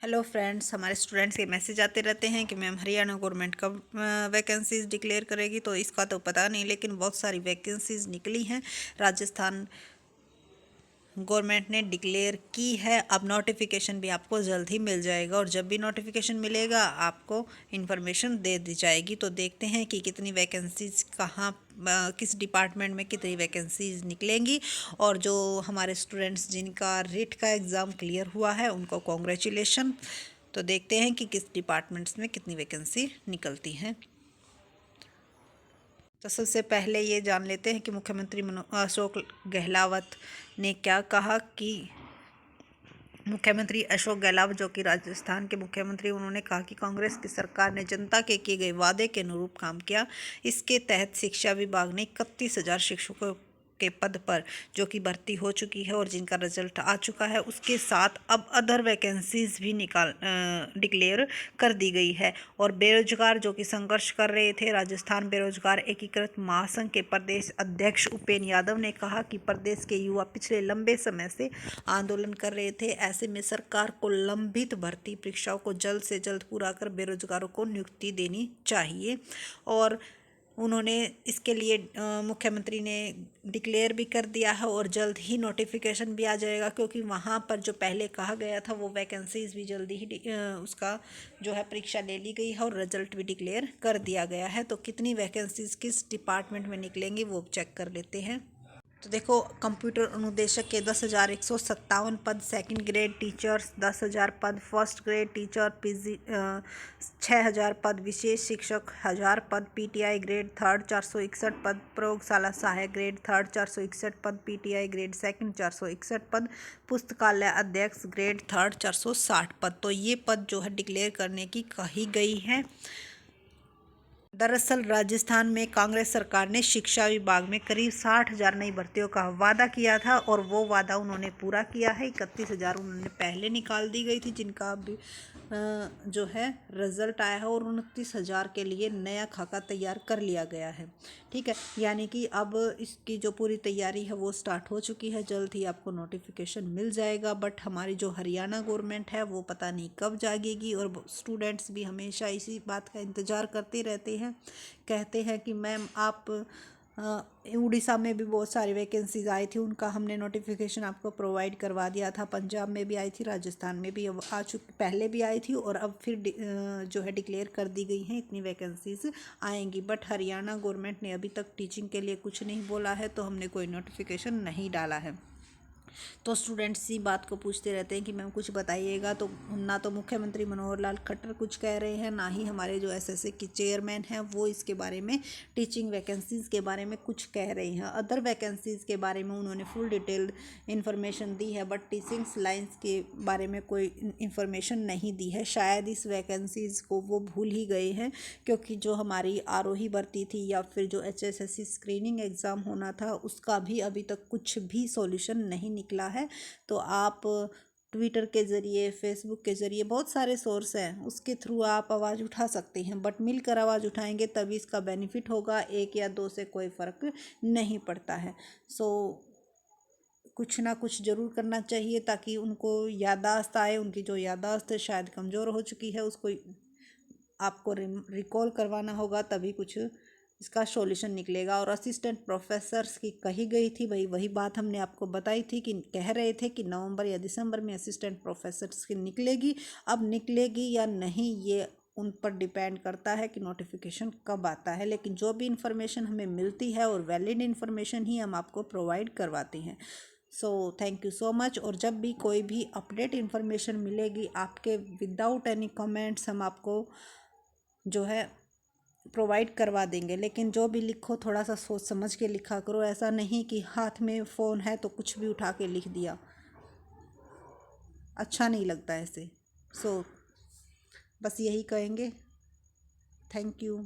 Hello friends, हमारे students के message आते रहते हैं कि मैम हरियाणा गवर्नमेंट कब वैकेंसीज डिक्लेयर करेगी। तो इसका तो पता नहीं, लेकिन बहुत सारी वैकेंसीज निकली हैं। राजस्थान गवर्नमेंट ने डिक्लेयर की है। अब नोटिफिकेशन भी आपको जल्द ही मिल जाएगा, और जब भी नोटिफिकेशन मिलेगा आपको इन्फॉर्मेशन दे दी जाएगी। तो देखते हैं कि कितनी वैकेंसीज कहाँ किस डिपार्टमेंट में कितनी वैकेंसीज निकलेंगी। और जो हमारे स्टूडेंट्स जिनका रीट का एग्ज़ाम क्लियर हुआ है उनको कॉन्ग्रेचुलेशन। तो देखते हैं कि किस डिपार्टमेंट्स में कितनी वैकेंसी निकलती हैं। तो सबसे पहले ये जान लेते हैं कि मुख्यमंत्री अशोक गहलोत ने क्या कहा। कि मुख्यमंत्री अशोक गहलोत जो कि राजस्थान के मुख्यमंत्री, उन्होंने कहा कि कांग्रेस की सरकार ने जनता के किए गए वादे के अनुरूप काम किया। इसके तहत शिक्षा विभाग ने 31,000 शिक्षकों के पद पर जो कि भर्ती हो चुकी है और जिनका रिजल्ट आ चुका है, उसके साथ अब अदर वैकेंसीज भी डिक्लेयर कर दी गई है। और बेरोजगार जो कि संघर्ष कर रहे थे, राजस्थान बेरोजगार एकीकृत महासंघ के प्रदेश अध्यक्ष उपेंद्र यादव ने कहा कि प्रदेश के युवा पिछले लंबे समय से आंदोलन कर रहे थे। ऐसे में सरकार को लंबित भर्ती परीक्षाओं को जल्द से जल्द पूरा कर बेरोजगारों को नियुक्ति देनी चाहिए। और उन्होंने इसके लिए मुख्यमंत्री ने डिक्लेयर भी कर दिया है और जल्द ही नोटिफिकेशन भी आ जाएगा, क्योंकि वहाँ पर जो पहले कहा गया था वो वैकेंसीज भी जल्दी ही उसका जो है परीक्षा ले ली गई है और रिजल्ट भी डिक्लेयर कर दिया गया है। तो कितनी वैकेंसीज किस डिपार्टमेंट में निकलेंगी वो चेक कर लेते हैं। तो देखो, कंप्यूटर अनुदेशक के 10,157 पद, सेकंड ग्रेड टीचर्स 10,000 पद, फर्स्ट ग्रेड टीचर पीजी 6,000 पद, विशेष शिक्षक 1,000 पद, पीटीआई ग्रेड थर्ड 461 पद, प्रयोगशाला सहायक ग्रेड थर्ड 461 पद, पीटीआई ग्रेड सेकंड 461 पद, पुस्तकालय अध्यक्ष ग्रेड थर्ड 460 पद। तो ये पद जो है डिक्लेयर करने की कही गई है। दरअसल राजस्थान में कांग्रेस सरकार ने शिक्षा विभाग में करीब 60,000 नई भर्तियों का वादा किया था, और वो वादा उन्होंने पूरा किया है। 31,000 उन्होंने पहले निकाल दी गई थी, जिनका अभी जो है रिजल्ट आया है, और 29,000 के लिए नया खाका तैयार कर लिया गया है। ठीक है, यानी कि अब इसकी जो पूरी तैयारी है वो स्टार्ट हो चुकी है। जल्द ही आपको नोटिफिकेशन मिल जाएगा। बट हमारी जो हरियाणा गवर्नमेंट है वो पता नहीं कब जागेगी, और स्टूडेंट्स भी हमेशा इसी बात का इंतज़ार करते रहते हैं। कहते हैं कि मैम आप उड़ीसा में भी बहुत सारी वैकेंसीज आई थी, उनका हमने नोटिफिकेशन आपको प्रोवाइड करवा दिया था। पंजाब में भी आई थी, राजस्थान में भी अब आ चुकी, पहले भी आई थी और अब फिर जो है डिक्लेयर कर दी गई हैं, इतनी वैकेंसीज आएंगी। बट हरियाणा गवर्नमेंट ने अभी तक टीचिंग के लिए कुछ नहीं बोला है, तो हमने कोई नोटिफिकेशन नहीं डाला है। तो स्टूडेंट्स इसी बात को पूछते रहते हैं कि मैम कुछ बताइएगा। तो ना तो मुख्यमंत्री मनोहर लाल खट्टर कुछ कह रहे हैं, ना ही हमारे जो एसएससी के चेयरमैन हैं वो इसके बारे में, टीचिंग वैकेंसीज़ के बारे में कुछ कह रहे हैं। अदर वैकेंसीज़ के बारे में उन्होंने फुल डिटेल्ड इन्फॉर्मेशन दी है, बट टीचिंग लाइन्स के बारे में कोई इन्फॉर्मेशन नहीं दी है। शायद इस वैकेंसीज़ को वो भूल ही गए हैं, क्योंकि जो हमारी आरोही भर्ती थी या फिर जो एचएसएससी स्क्रीनिंग एग्ज़ाम होना था, उसका भी अभी तक कुछ भी सॉल्यूशन नहीं निकला है। तो आप ट्विटर के ज़रिए, फेसबुक के ज़रिए, बहुत सारे सोर्स हैं, उसके थ्रू आप आवाज़ उठा सकते हैं। बट मिलकर आवाज़ उठाएंगे तभी इसका बेनिफिट होगा। एक या दो से कोई फ़र्क नहीं पड़ता है। सो कुछ ना कुछ ज़रूर करना चाहिए, ताकि उनको याददाश्त आए। उनकी जो याददाश्त शायद कमज़ोर हो चुकी है, उसको आपको रिकॉल करवाना होगा, तभी कुछ इसका सॉल्यूशन निकलेगा। और असिस्टेंट प्रोफेसर्स की कही गई थी, वही बात हमने आपको बताई थी कि कह रहे थे कि नवंबर या दिसंबर में असिस्टेंट प्रोफेसर्स की निकलेगी। अब निकलेगी या नहीं ये उन पर डिपेंड करता है कि नोटिफिकेशन कब आता है। लेकिन जो भी इंफॉर्मेशन हमें मिलती है और वैलिड इन्फॉर्मेशन ही हम आपको प्रोवाइड करवाते हैं। So thank you so much. और जब भी कोई भी अपडेट इन्फॉर्मेशन मिलेगी आपके विदाउट एनी कमेंट्स हम आपको जो है प्रोवाइड करवा देंगे। लेकिन जो भी लिखो थोड़ा सा सोच समझ के लिखा करो। ऐसा नहीं कि हाथ में फ़ोन है तो कुछ भी उठा के लिख दिया, अच्छा नहीं लगता ऐसे। सो बस यही कहेंगे। Thank you.